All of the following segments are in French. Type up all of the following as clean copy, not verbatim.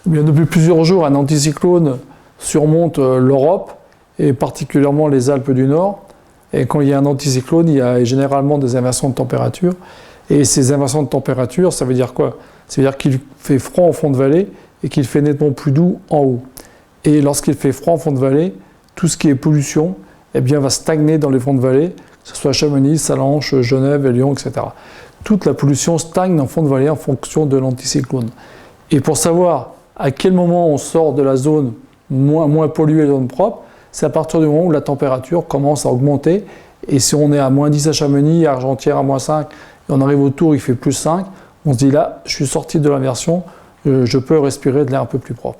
Bien, depuis plusieurs jours, un anticyclone surmonte l'Europe et particulièrement les Alpes du Nord. Et quand il y a un anticyclone, il y a généralement des inversions de température. Et ces inversions de température, ça veut dire quoi? Ça veut dire qu'il fait froid en fond de vallée et qu'il fait nettement plus doux en haut. Et lorsqu'il fait froid en fond de vallée, tout ce qui est pollution eh bien, va stagner dans les fonds de vallée, que ce soit Chamonix, Sallanches, Genève, Lyon, etc. Toute la pollution stagne en fond de vallée en fonction de l'anticyclone. Et pour savoir à quel moment on sort de la zone moins polluée, zone propre, c'est à partir du moment où la température commence à augmenter. Et si on est à moins 10 à Chamonix, à Argentière à moins 5, et on arrive au Tour, il fait plus 5, on se dit là, je suis sorti de l'inversion, je peux respirer de l'air un peu plus propre.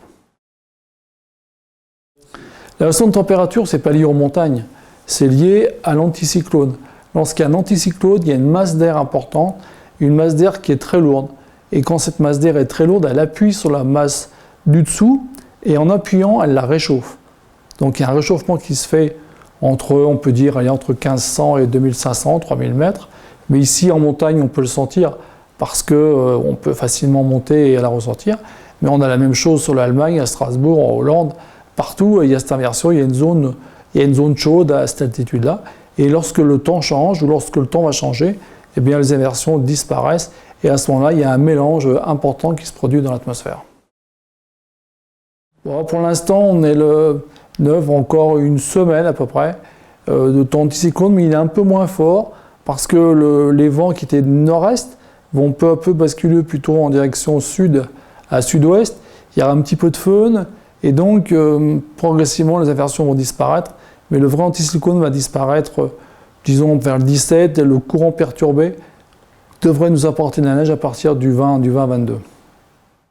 La variation de température, ce n'est pas lié aux montagnes, c'est lié à l'anticyclone. Lorsqu'il y a un anticyclone, il y a une masse d'air importante, une masse d'air qui est très lourde. Et quand cette masse d'air est très lourde, elle appuie sur la masse du dessous, et en appuyant, elle la réchauffe. Donc il y a un réchauffement qui se fait entre, on peut dire, entre 1500 et 2500, 3000 mètres. Mais ici, en montagne, on peut le sentir parce qu'on peut facilement monter et la ressentir. Mais on a la même chose sur l'Allemagne, à Strasbourg, en Hollande. Partout, il y a cette inversion, il y a une zone chaude à cette altitude-là. Et lorsque le temps change, ou lorsque le temps va changer, eh bien, les inversions disparaissent. Et à ce moment-là, il y a un mélange important qui se produit dans l'atmosphère. Bon, pour l'instant, on est le 9, encore une semaine à peu près, de temps anticyclone, mais il est un peu moins fort parce que les vents qui étaient nord-est vont peu à peu basculer plutôt en direction sud à sud-ouest. Il y aura un petit peu de faune et donc progressivement les inversions vont disparaître, mais le vrai anticyclone va disparaître, disons, vers le 17 et le courant perturbé devrait nous apporter de la neige à partir du 20-22.